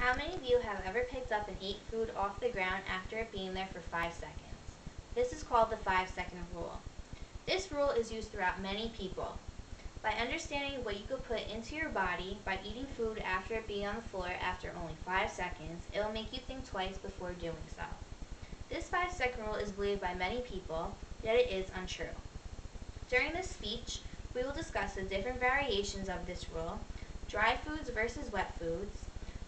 How many of you have ever picked up and ate food off the ground after it being there for 5 seconds? This is called the 5-second rule. This rule is used throughout many people. By understanding what you could put into your body by eating food after it being on the floor after only 5 seconds, it will make you think twice before doing so. This 5-second rule is believed by many people, yet it is untrue. During this speech, we will discuss the different variations of this rule, dry foods versus wet foods,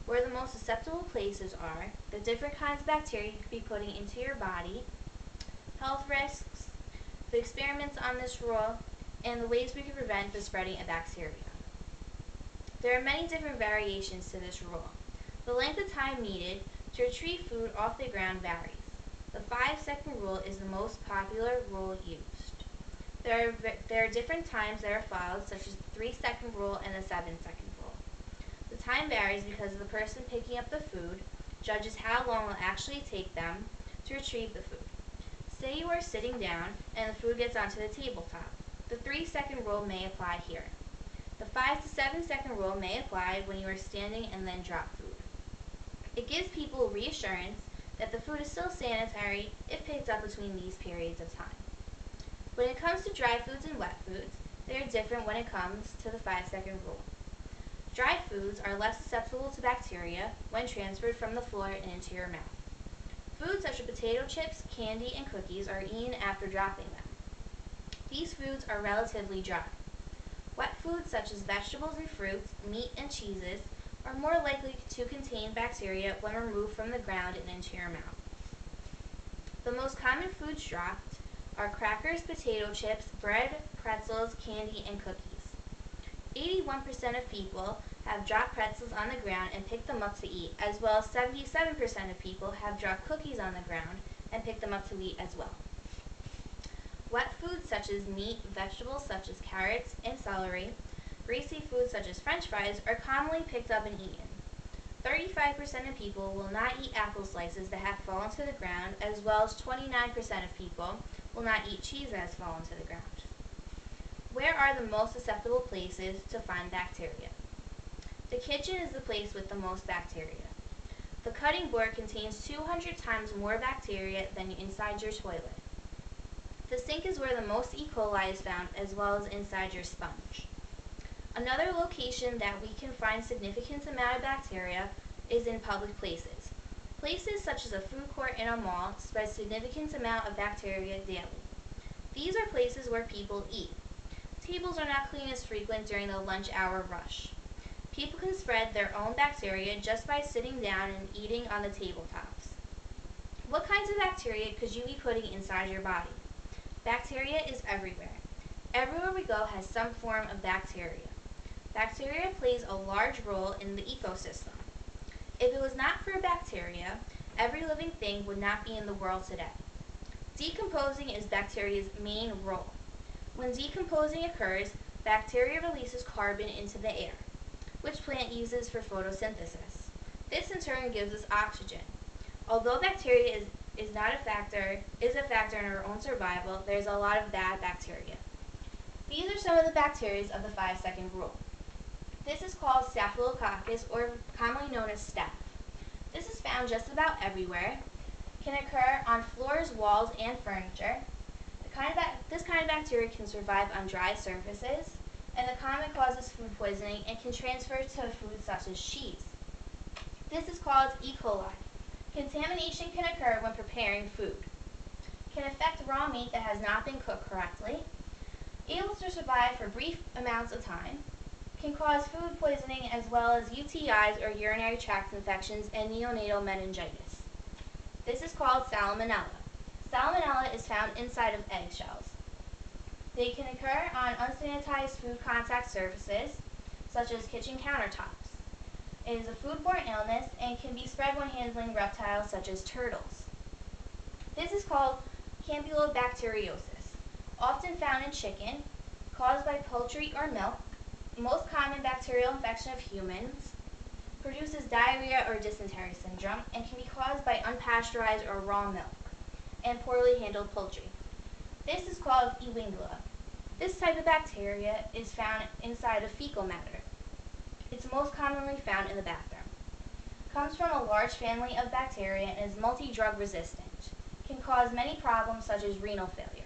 where the most susceptible places are, the different kinds of bacteria you could be putting into your body, health risks, the experiments on this rule, and the ways we can prevent the spreading of bacteria. There are many different variations to this rule. The length of time needed to retrieve food off the ground varies. The 5-second rule is the most popular rule used. There are different times that are followed, such as the 3-second rule and the 7-second rule. The time varies because the person picking up the food judges how long it will actually take them to retrieve the food. Say you are sitting down and the food gets onto the tabletop. The 3-second rule may apply here. The 5 to 7-second rule may apply when you are standing and then drop food. It gives people reassurance that the food is still sanitary if picked up between these periods of time. When it comes to dry foods and wet foods, they are different when it comes to the 5-second rule. Dry foods are less susceptible to bacteria when transferred from the floor and into your mouth. Foods such as potato chips, candy, and cookies are eaten after dropping them. These foods are relatively dry. Wet foods such as vegetables and fruits, meat and cheeses are more likely to contain bacteria when removed from the ground and into your mouth. The most common foods dropped are crackers, potato chips, bread, pretzels, candy, and cookies. 81% of people have dropped pretzels on the ground and picked them up to eat, as well as 77% of people have dropped cookies on the ground and picked them up to eat as well. Wet foods such as meat, vegetables such as carrots and celery, greasy foods such as French fries are commonly picked up and eaten. 35% of people will not eat apple slices that have fallen to the ground, as well as 29% of people will not eat cheese that has fallen to the ground. Where are the most susceptible places to find bacteria? The kitchen is the place with the most bacteria. The cutting board contains 200 times more bacteria than inside your toilet. The sink is where the most E. coli is found, as well as inside your sponge. Another location that we can find significant amount of bacteria is in public places. Places such as a food court and a mall spread significant amount of bacteria daily. These are places where people eat. Tables are not cleaned as frequent during the lunch hour rush. People can spread their own bacteria just by sitting down and eating on the tabletops. What kinds of bacteria could you be putting inside your body? Bacteria is everywhere. Everywhere we go has some form of bacteria. Bacteria plays a large role in the ecosystem. If it was not for bacteria, every living thing would not be in the world today. Decomposing is bacteria's main role. When decomposing occurs, bacteria releases carbon into the air, which plant uses for photosynthesis. This in turn gives us oxygen. Although bacteria is a factor in our own survival, there's a lot of bad bacteria. These are some of the bacteria of the 5-second rule. This is called Staphylococcus, or commonly known as staph. This is found just about everywhere, can occur on floors, walls, and furniture. This kind of bacteria can survive on dry surfaces, and the common causes food poisoning and can transfer to foods such as cheese. This is called E. coli. Contamination can occur when preparing food. Can affect raw meat that has not been cooked correctly. Able to survive for brief amounts of time. Can cause food poisoning as well as UTIs or urinary tract infections and neonatal meningitis. This is called Salmonella. Salmonella is found inside of eggshells. They can occur on unsanitized food contact surfaces, such as kitchen countertops. It is a foodborne illness and can be spread when handling reptiles such as turtles. This is called Campylobacteriosis, often found in chicken, caused by poultry or milk. Most common bacterial infection of humans, produces diarrhea or dysentery syndrome, and can be caused by unpasteurized or raw milk and poorly handled poultry. This is called Ewinglia. This type of bacteria is found inside of fecal matter. It's most commonly found in the bathroom. comes from a large family of bacteria and is multi-drug resistant. Can cause many problems such as renal failure.